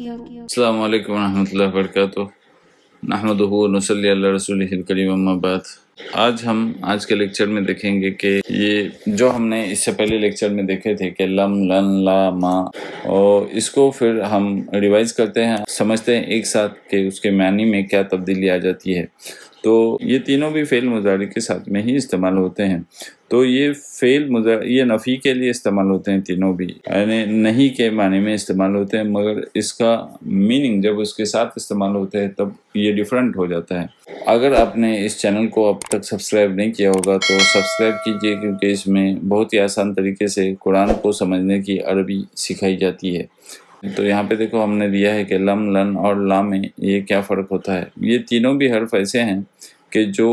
السلام علیکم ورحمۃ اللہ وبرکاتہ۔ نحمدہ و نصلی علی رسولہ الکریم، اما بعد۔ آج کے لیکچر میں دیکھیں گے کہ یہ جو ہم نے اس سے پہلے لیکچر میں دیکھے تھے کہ لم، لن، لا، ما، اور اس کو پھر ہم ریوائز کرتے ہیں، سمجھتے ہیں ایک ساتھ کہ اس کے معنی میں کیا تبدیلی آ جاتی ہے۔ تو یہ تینوں بھی فعل مضارع کے ساتھ میں ہی استعمال ہوتے ہیں۔ تو یہ فعل مضارع یہ نفی کے لیے استعمال ہوتے ہیں تینوں بھی، یعنی نہیں کے معنی میں استعمال ہوتے ہیں، مگر اس کا میننگ جب اس کے ساتھ استعمال ہوتے ہیں تب یہ ڈیفرنٹ ہو جاتا ہے۔ اگر آپ نے اس چینل کو اب تک سبسکرائب نہیں کیا ہوگا تو سبسکرائب کیجئے، کیونکہ اس میں بہت ہی آسان طریقے سے قرآن کو سمجھنے کی عربی سکھائی جاتی ہے۔ تو یہاں پہ دیکھو ہم نے دیا ہے کہ لم، لن اور لا میں یہ کیا فرق ہوتا ہے۔ یہ تینوں بھی حرف ایسے ہیں کہ جو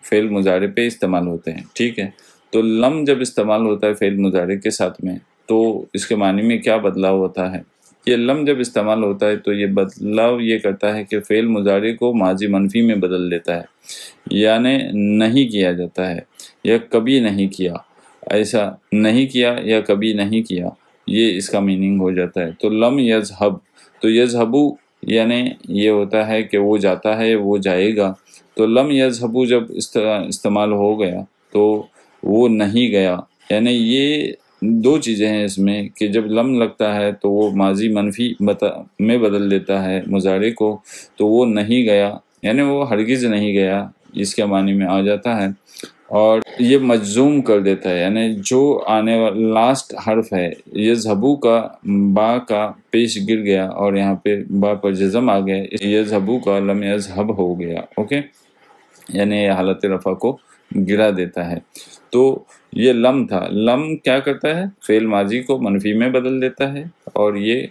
فعل مضارع پہ استعمال ہوتے ہیں، ٹھیک ہے۔ تو لم جب استعمال ہوتا ہے فعل مضارع کے ساتھ میں تو اس کے معنی میں کیا بدلاؤ ہوتا ہے۔ یہ لم جب استعمال ہوتا ہے تو یہ بدلاؤ یہ کرتا ہے کہ فعل مضارع کو ماضی منفی میں بدل دیتا ہے، یعنی نہیں کیا جاتا ہے یا کبھی نہیں کیا، ایسا نہیں کیا یا کبھی نہیں کیا، یہ اس کا میننگ ہو جاتا ہے۔ تو لم یذہب، تو یذہبو یعنی یہ ہوتا ہے کہ وہ جاتا ہے، وہ جائے گا۔ تو لم یذہبو جب استعمال ہو گیا تو وہ نہیں گیا، یعنی یہ دو چیزیں ہیں اس میں کہ جب لم لگتا ہے تو وہ ماضی منفی میں بدل دیتا ہے مضارع کو، تو وہ نہیں گیا یعنی وہ ہرگز نہیں گیا، اس کے معنی میں آ جاتا ہے۔ اور یہ مجزوم کر دیتا ہے، یعنی جو آنے والا لاسٹ حرف ہے یذہبو کا، با کا پیش گر گیا اور یہاں پہ با پر جزم آ گیا، یذہبو کا لم یذہب ہو گیا، اوکے، یعنی حالت رفع کو گرا دیتا ہے۔ تو یہ لم تھا۔ لم کیا کرتا ہے؟ فعل ماضی کو منفی میں بدل دیتا ہے اور یہ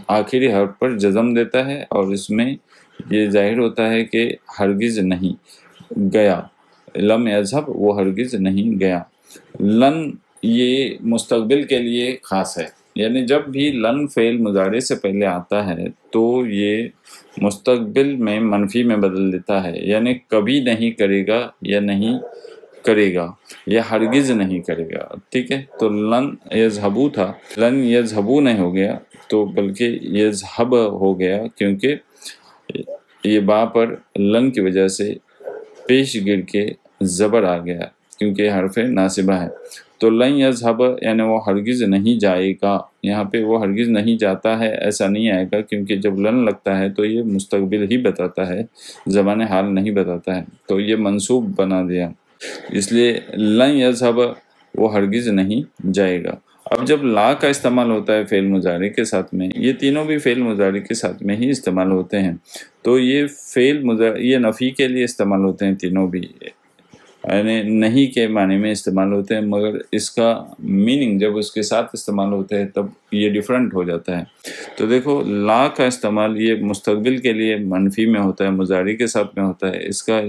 آخری حرف پر جزم دیتا ہے، اور اس میں یہ ظاہر ہوتا ہے کہ ہرگز نہیں گیا۔ لم یذہب، وہ ہرگز نہیں گیا۔ لن یہ مستقبل کے لیے خاص ہے، یعنی جب بھی لن فعل مضارع سے پہلے آتا ہے تو یہ مستقبل میں منفی میں بدل دیتا ہے، یعنی کبھی نہیں کرے گا یا نہیں کرے گا یا ہرگز نہیں کرے گا، ٹھیک ہے۔ تو لن یذہبو تھا، لن یذہبو نہیں ہو گیا تو بلکہ یذہب ہو گیا، کیونکہ یہ با پر لن کی وجہ سے پیش گر کے زبر آ گیا، کیونکہ حرف ناصبہ ہے۔ تو لن یذہب یعنی وہ ہرگز نہیں جائے گا، یہاں پہ وہ ہرگز نہیں جاتا ہے ایسا نہیں آئے گا، کیونکہ جب لن لگتا ہے تو یہ مستقبل ہی بتاتا ہے، زمان حال نہیں بتاتا ہے، تو یہ منصوب بنا دیا، اس لیے لن یذہب وہ ہرگز نہیں جائے گا۔ اب جب لا کا استعمال ہوتا ہے فعل مضارع کے ساتھ میں، یہ تینوں بھی فعل مضارع کے ساتھ میں ہی استعمال ہوتے ہیں، تو یہ فعل مضارع یہ نفی کے لیے استعمال ہوتے ہیں تینوں بھی، یعنی نہیں کے معنی میں استعمال ہوتے ہیں، مگر اس کا میننگ جب اس کے ساتھ استعمال ہوتے ہیں تب یہ ڈیفرنٹ ہو جاتا ہے۔ تو دیکھو لا کا استعمال یہ مستقبل کے لیے منفی میں ہوتا ہے، مضارع کے ساتھ میں ہوتا ہے، اس کا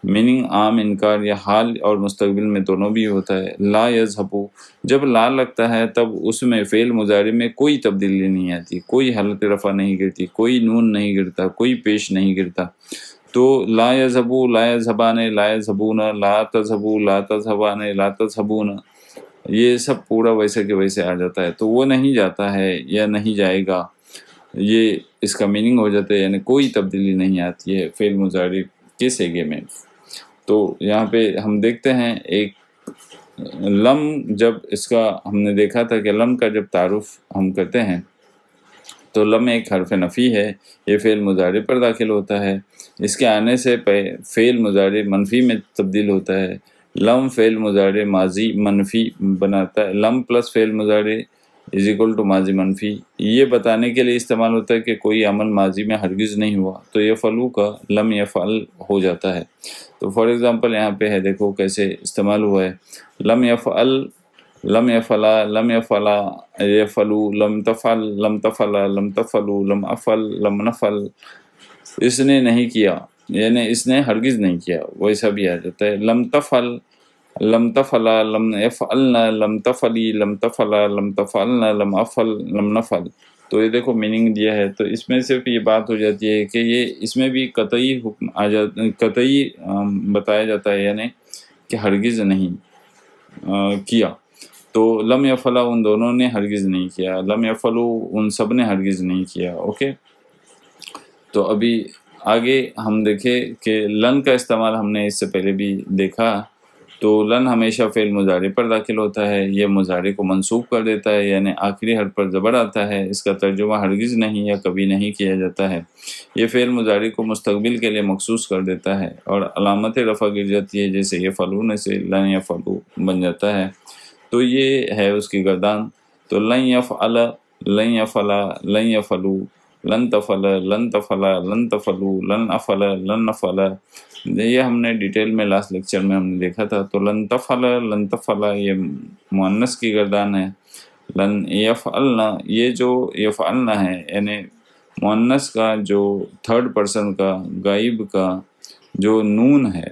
میننگ عام، انکار یا حال اور مستقبل میں دونوں بھی ہوتا ہے۔ لا یذہبو جب لا لگتا ہے تب اس میں فعل مضارع میں کوئی تبدیلی نہیں آتی، کوئی حالت رفع نہیں گرتی، کوئی نون نہیں گرتا، کوئی پیش نہیں گرتا۔ تو لا یذہبو، لا یذہبان، لا یذہبون، لا تذہبو، لا تذہبان، لا تذہبون، یہ سب پورا ویسے کے ویسے آ جاتا ہے۔ تو وہ نہیں جاتا ہے یا نہیں جائے گا، یہ اس کا میننگ ہو جاتا ہے، یعنی کوئی تبدیلی نہیں آتی ہے فعل مضارع کے صیغے میں۔ تو یہاں پہ ہم دیکھتے ہیں ایک لم، جب اس کا ہم نے دیکھا تھا کہ لم کا جب تعارف ہم کرتے ہیں تو لم ایک حرف نفی ہے، یہ فعل مضارع پر داخل ہوتا ہے، اس کے آنے سے فعل مضارع منفی میں تبدیل ہوتا ہے۔ لم فعل مضارع ماضی منفی بناتا ہے، لم پلس فعل مضارع از اکول ٹو ماضی منفی، یہ بتانے کے لیے استعمال ہوتا ہے کہ کوئی عمل ماضی میں ہرگز نہیں ہوا، تو یفعلو کا لم یفعل ہو جاتا ہے۔ تو فار ایگزامپل یہاں پہ ہے، دیکھو کیسے استعمال ہوا ہے، لم یفعل، لم یفعلا، لم یفعلا، یفعلو، لم تفعل، لم تفعلا، لم تفعلو، لم افعل، لم نفعل، اس نے نہیں کیا، یعنی اس نے ہرگز نہیں کیا، ویسا بھی آ جاتا ہے۔ لم تفعل، لم تفعلا، لم یفعلنا، لم تفعلی، لم تفعلا، لم تفعلنا، لم افعل، لم نفعل۔ تو یہ دیکھو میننگ دیا ہے، تو اس میں صرف یہ بات ہو جاتی ہے کہ یہ اس میں بھی قطعی حکم آ جاتا، قطعی بتایا جاتا ہے، یعنی کہ ہرگز نہیں کیا۔ تو لم یفعل ان دونوں نے ہرگز نہیں کیا، لم یفعل ان سب نے ہرگز نہیں کیا. اوکے، تو ابھی آگے ہم دیکھیں کہ لن کا استعمال ہم نے اس سے پہلے بھی دیکھا. تو لن ہمیشہ فعل مضارع پر داخل ہوتا ہے، یہ مضارع کو منصوب کر دیتا ہے، یعنی آخری حرف پر زبر آتا ہے. اس کا ترجمہ ہرگز نہیں یا کبھی نہیں کیا جاتا ہے. یہ فعل مضارع کو مستقبل کے لیے مخصوص کر دیتا ہے اور علامت رفع گر جاتی ہے، جیسے یفعلون سے لن یفعلوا بن جاتا ہے. تو یہ ہے اس کی گردان. تو لن یفعل، لن یفعل، لن یفعلوا، لن تفعل، لن تفعل، لن تفعلوا، لن افعل، لن نفعل. یہ ہم نے ڈیٹیل میں لاسٹ لیکچر میں ہم نے دیکھا تھا. تو لن تفعل، لن تفعل یہ مؤنث کی گردان ہے. لن یفعلنا، یہ جو یفعلنا ہے یعنی مؤنث کا جو تھرڈ پرسن کا غائب کا جو نون ہے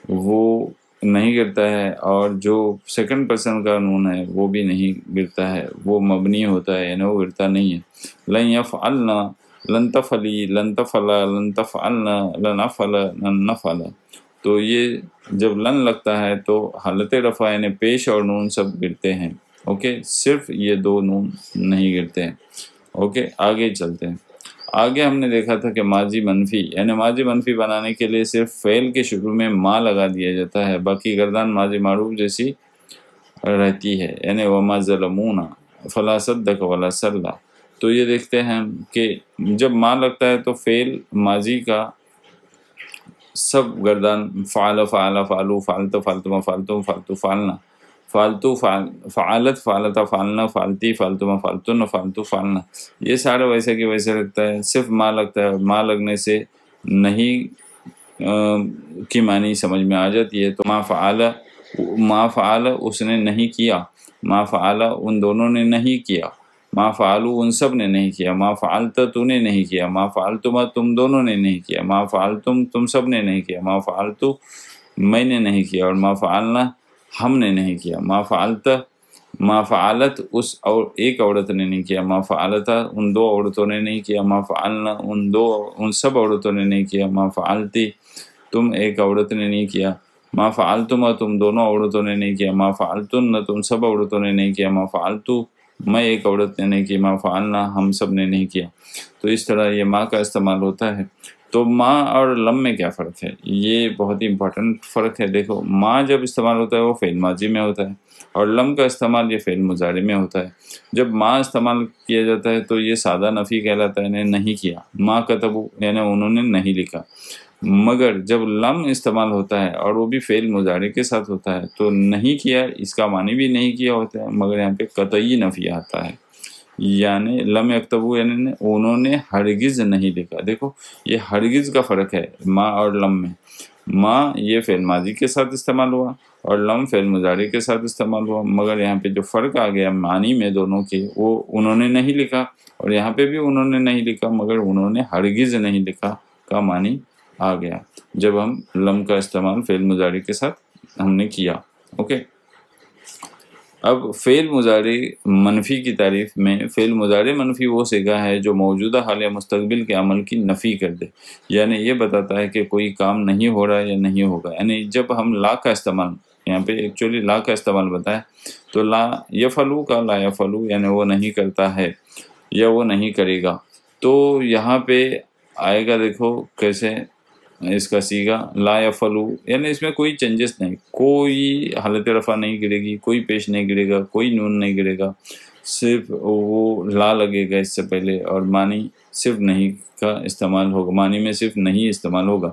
وہ نہیں گرتا ہے، اور جو سیکنڈ پرسن کا نون ہے وہ بھی نہیں گرتا ہے، وہ مبنی ہوتا ہے یعنی وہ گرتا نہیں ہے. لن یفعلنا، لن تفعلی، لن تفعل، لن تفعلنا، لن افعل، لن نفعل. تو یہ جب لن لگتا ہے تو حالت رفع یعنی پیش اور نون سب گرتے ہیں. اوکے، صرف یہ دو نون نہیں گرتے ہیں. اوکے، آگے چلتے ہیں. آگے ہم نے دیکھا تھا کہ ماضی منفی، یعنی ماضی منفی بنانے کے لیے صرف فعل کے شروع میں ما لگا دیا جاتا ہے، باقی گردان ماضی معروف جیسی رہتی ہے، یعنی وما ظلمونا فلا صدق ولا صلی. تو یہ دیکھتے ہیں کہ جب ما لگتا ہے تو فعل ماضی کا سب گردان فعل، فعل، فعلو، فعلت، فعلتما، فعلتم، فعلتو، فعلنا، فعلتو، فعلت، فعلتا، فعلنا، فعلتی، فعلتما، فعلتن، فعلتو، فعلنا، یہ سارا ویسے کہ ویسے لگتا ہے. صرف ما لگتا ہے، ما لگنے سے نہیں کی معنی سمجھ میں آ جاتی ہے. تو ما فعل، ما فعل اس نے نہیں کیا، ما فعل ان دونوں نے نہیں کیا، ما فعلو ان سب نے نہیں کیا، ما فعلت تو نے نہیں کیا، ما فعلتما تم دونوں نے نہیں کیا، ما فعلتم تم سب نے نہیں کیا، ما فعلتو میں نے نہیں کیا، اور ما فعلنا ہم نے نہیں کیا، ما فعلت، ما فعلت اس اور ایک عورت نے نہیں کیا، ما فعلتا ان دو عورتوں نے نہیں کیا، ما فعلنا ان سب عورتوں نے نہیں کیا، ما فعلتی تم ایک عورت نے نہیں کیا، ما فعلتما تم دونوں عورتوں نے نہیں کیا، ما فعلتن تم سب عورتوں نے نہیں کیا، ما فعلتو میں ایک عورت نے نہیں کی، ما فعلنا ہم سب نے نہیں کیا. تو اس طرح یہ ما کا استعمال ہوتا ہے. تو ما اور لم میں کیا فرق ہے؟ یہ بہت ہی امپورٹنٹ فرق ہے. دیکھو، ما جب استعمال ہوتا ہے وہ فعل ماضی میں ہوتا ہے، اور لم کا استعمال یہ فعل مضارع میں ہوتا ہے. جب ما استعمال کیا جاتا ہے تو یہ سادہ نفی کہلاتا ہے، یعنی نہیں کیا، ما کتبو یعنی انہوں نے نہیں لکھا. مگر جب لم استعمال ہوتا ہے اور وہ بھی فعل مضارع کے ساتھ ہوتا ہے تو نہیں کیا اس کا معنی بھی نہیں کیا ہوتا ہے، مگر یہاں پہ قطعی نفی آتا ہے، یعنی لم یکتبو یعنی انہوں نے ہرگز نہیں لکھا. دیکھو یہ ہرگز کا فرق ہے ما اور لم میں. ما یہ فعل ماضی کے ساتھ استعمال ہوا اور لم فعل مضارع کے ساتھ استعمال ہوا، مگر یہاں پہ جو فرق آ گیا معنی میں دونوں کے، وہ انہوں نے نہیں لکھا، اور یہاں پہ بھی انہوں نے نہیں لکھا، مگر انہوں نے ہرگز نہیں لکھا کا معنی آ گیا جب ہم لم کا استعمال فعل مضارع کے ساتھ ہم نے کیا. اوکے، اب فعل مضارع منفی کی تعریف میں، فعل مضارع منفی وہ صیغہ ہے جو موجودہ حال یا مستقبل کے عمل کی نفی کر دے، یعنی یہ بتاتا ہے کہ کوئی کام نہیں ہو رہا یا نہیں ہوگا. یعنی جب ہم لا کا استعمال، یہاں پہ ایکچولی لا کا استعمال بتایا، تو لا یفعلو کا لا یفعلو یعنی وہ نہیں کرتا ہے یا وہ نہیں کرے گا. تو یہاں پہ آئے گا، دیکھو کیسے اس کا صیغہ لا یفعلو، یعنی اس میں کوئی چینجز نہیں، کوئی حالت رفع نہیں گرے گی، کوئی پیش نہیں گرے گا، کوئی نون نہیں گرے گا، صرف وہ لا لگے گا اس سے پہلے، اور معنی صرف نہیں کا استعمال ہوگا، معنی میں صرف نہیں استعمال ہوگا.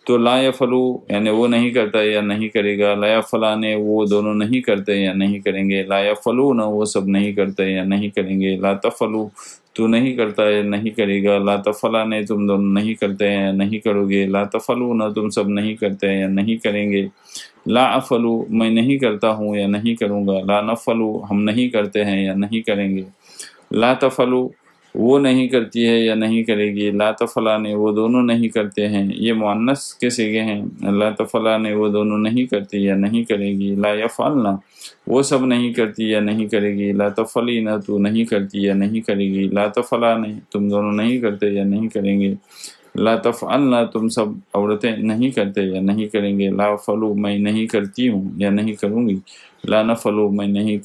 تو لا یفعلو یعنی وہ نہیں کرتا یا نہیں کرے گا، لا یفعلان وہ دونوں نہیں کرتے یا نہیں کریں گے، لا یفعلون وہ سب نہیں کرتے یا نہیں کریں گے، لا تفعلو تو نہیں کرتا ہے نہیں کرے گا، لا تفعلان تم دونوں نہیں کرتے ہیں یا نہیں کرو گے، لا تفعلون تم سب نہیں کرتے ہیں یا نہیں کریں گے، لا افعلو میں نہیں کرتا ہوں یا نہیں کروں گا، لا نفعلو ہم نہیں کرتے ہیں یا نہیں کریں گے، لا تفعلو وہ نہیں کرتی ہے یا نہیں کرے گی، لا تفعلان وہ دونوں نہیں کرتے ہیں، یہ مؤنث کے صیغے ہیں، لا تفعلان وہ دونوں نہیں کرتی یا نہیں کرے گی، لا یفعلنا وہ سب نہیں کرتی یا نہیں کرے گی، لا تفعلین تو نہیں کرتی یا نہیں کرے گی، لا تفعلان تم دونوں نہیں کرتے یا نہیں کریں گے، لا تفعلنا تم سب عورتیں نہیں کرتے یا نہیں کریں گے، لا فلو میں نہیں کرتی ہوں یا نہیں کروں گی، لا نفلو میں نہیں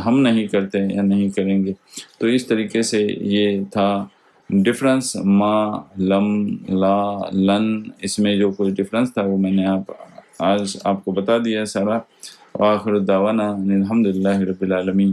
ہم نہیں کرتے یا نہیں کریں گے۔ تو اس طریقے سے یہ تھا ڈفرنس، ما، لم، لا، لن، اس میں جو کوئی ڈفرنس تھا وہ میں نے آج آپ کو بتا دیا سارا۔ وآخر دعوانا الحمدللہ رب العالمین۔